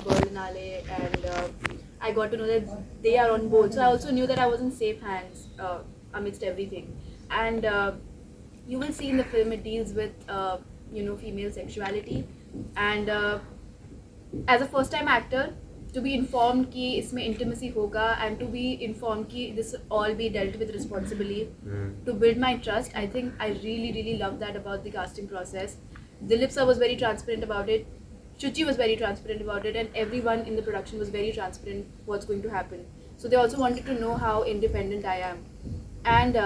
Berlinale, and I got to know that they are on board. So I also knew that I was in safe hands amidst everything. And you will see in the film it deals with female sexuality, and as a first time actor, to be informed कि इसमें intimacy होगा, and to be informed कि this all be dealt with responsibly, to build my trust. I think I really loved that about the casting process. Dilip sir was very transparent about it. Shuchi was very transparent about it, and everyone in the production was very transparent what's going to happen. So they also wanted to know how independent I am, and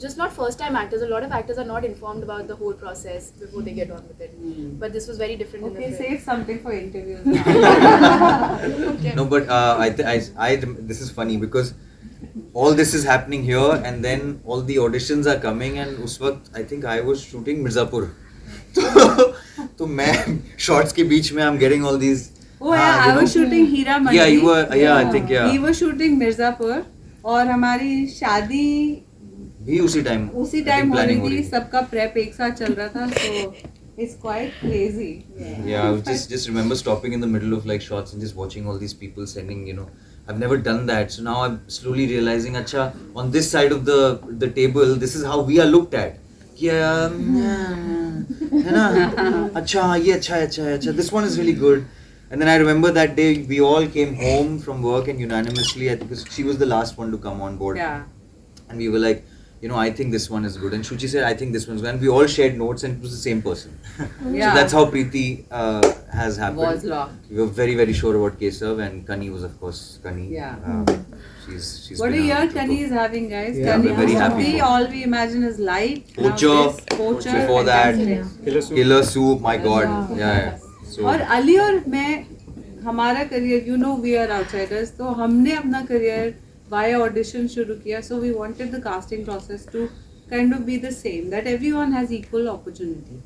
just not first time actors, a lot of actors are not informed about the whole process before they get on with it. But this was very different in the film. Save something for interviews now. Okay. No, but this is funny because all this is happening here, and then all the auditions are coming, and उस वक्त I think I was shooting Mirzapur. तो मैं shorts के बीच में I'm getting all these. Oh yeah, I was shooting Hira Mandi. Yeah, you were. Yeah, I think yeah. He was shooting Mirzapur, और हमारी शादी भी उसी टाइम हो रही थी, सबका prep एक साथ चल रहा था, so it's quite crazy. Yeah, I just remember stopping in the middle of like shots and just watching all these people sending, I've never done that. So now I'm slowly realizing, acha, on this side of the table, this is how we are looked at. Yeah, है ना? अच्छा, ये अच्छा है, अच्छा है, अच्छा. This one is really good. And then I remember that day we all came home from work and unanimously, I think, because she was the last one to come on board. Yeah. And we were like, I think this one is good. And Shuchi said, I think this one's good. And we all shared notes, and it was the same person. Yeah. So that's how Preeti has happened. Was locked. We were very sure about Kesav, and Kani was, of course, Kani. Yeah. She's What a been year to Kani go. is having, guys. Yeah, Kani we're very happy for her. all we imagine is light. Poacher, before that, Killer Soup, my God. Yeah. So, और अली और मैं, हमारा career, we are outsiders, तो हमने अपना career via audition शुरू किया. So we wanted the casting process to kind of be the same, that everyone has equal opportunity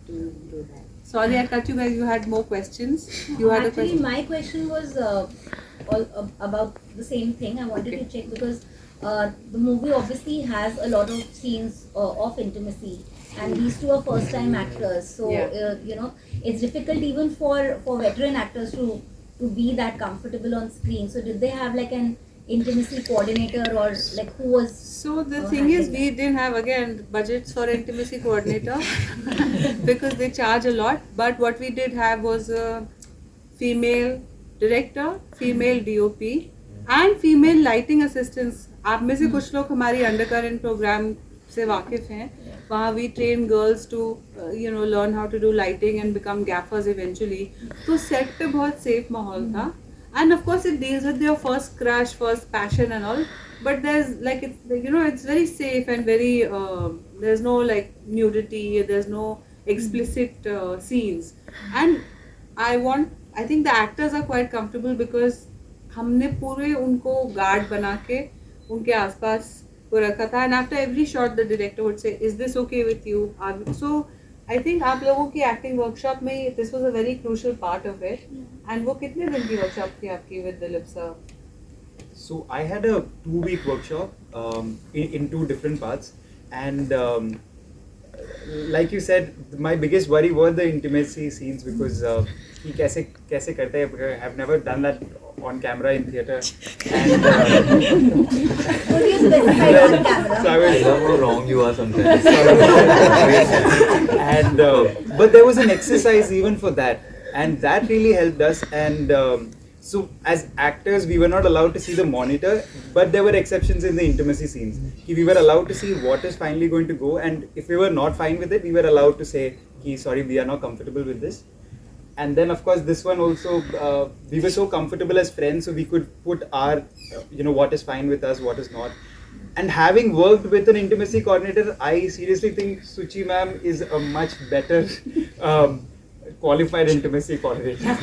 to do that. Sorry, I cut you guys. You had more questions. You had Actually, a question. my question was all about the same thing. I wanted to check because the movie obviously has a lot of scenes of intimacy, and these two are first-time actors. So it's difficult even for veteran actors to be that comfortable on screen. So did they have like an intimacy coordinator, or like who was? So the thing is, we didn't have again budgets for intimacy coordinator because they charge a lot. But what we did have was a female director, female DOP, and female lighting assistants. आप में से कुछ लोग हमारी undercurrent program से वाकिफ हैं. वहाँ we train girls to learn how to do lighting and become gaffers eventually. तो set पे बहुत safe माहौल था. And of course it deals with your first crush, first passion and all. But there's like it's very safe and very there's no like nudity, there's no explicit scenes. And I think the actors are quite comfortable because हमने पूरे उनको guard बना के उनके आसपास को रखा था. And after every shot the director would say, is this okay with you? So I think आप लोगों की acting workshop में this was a very crucial part of it. And वो कितने दिन की workshop थी आपकी with Dilip sir? So I had a 2-week workshop in 2 different parts, and like you said, my biggest worry were the intimacy scenes because कि कैसे करते हैं, because I've never done that on camera in theatre. And Could you specify on camera? I so love how wrong you are sometimes. and but there was an exercise even for that, and that really helped us. And so as actors we were not allowed to see the monitor, but there were exceptions in the intimacy scenes. We were allowed to see what is finally going to go, and if we were not fine with it, we were allowed to say, sorry, we are not comfortable with this. And then of course this one also, we were so comfortable as friends, so we could put our what is fine with us, what is not. And having worked with an intimacy coordinator, I seriously think Suchi ma'am is a much better qualified intimacy coordinator.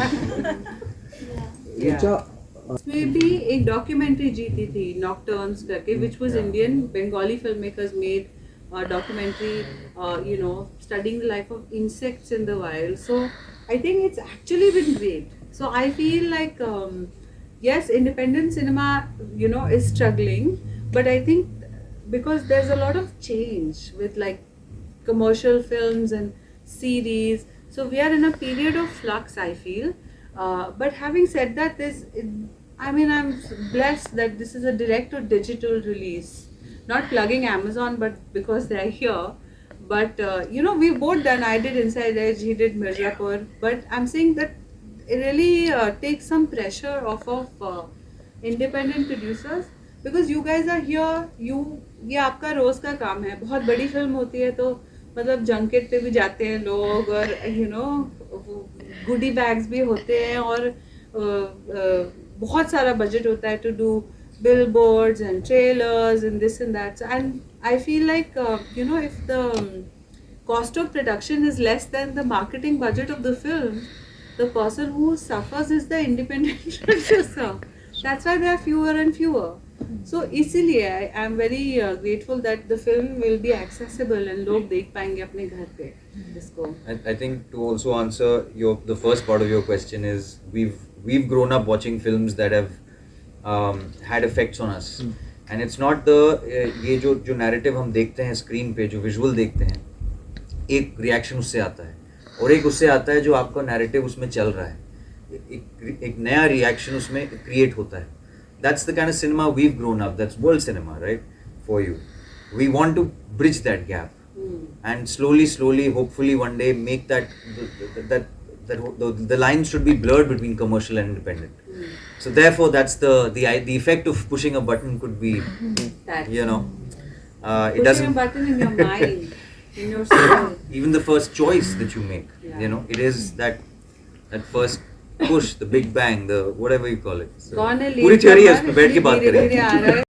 इसमें भी एक documentary जीती थी नॉकटर्न्स करके, which was Indian. Bengali filmmakers made a documentary, studying the life of insects in the wild. So I think it's actually been great. So I feel like yes, independent cinema is struggling, but I think because there's a lot of change with like commercial films and series, so we are in a period of flux, I feel. But having said that, I'm blessed that this is a direct to digital release. Not plugging Amazon, but because they're here. But we've both done. I did Inside Edge, he did Mirzapur. But I'm saying that it really takes some pressure off of independent producers, because you guys are here. ये आपका रोज का काम है. बहुत बड़ी film होती है तो मतलब जंकेट पे भी जाते हैं लोग, और गुडी बैग्स भी होते हैं, और बहुत सारा बजट होता है to do billboards and trailers and this and that. And I feel like if the cost of production is less than the marketing budget of the film, the person who suffers is the independent producer. That's why there are fewer and fewer. So इसीलिए I am very grateful that the film will be accessible and लोग देख पाएंगे अपने घर पे इसको. I think to also answer the first part of your question is we've grown up watching films that have had effects on us, and it's not the ये जो narrative हम देखते हैं screen पे, जो visual देखते हैं, एक reaction उससे आता है और एक उससे आता है जो आपका narrative उसमें चल रहा है, एक नया reaction उसमें create होता है. That's the kind of cinema we've grown up. That's world cinema, right? For you, we want to bridge that gap, and slowly, hopefully one day make that the line should be blurred between commercial and independent. So therefore, that's the effect of pushing a button could be, That. it Pushing doesn't a button in your mind, in your soul. even the first choice that you make. Yeah. It is that first push, the big bang, the whatever you call it. So, कौन है पूरी lead theory है number? उसमें बैठ के बात धीरे-धीरे करेंगे. आ रहा है.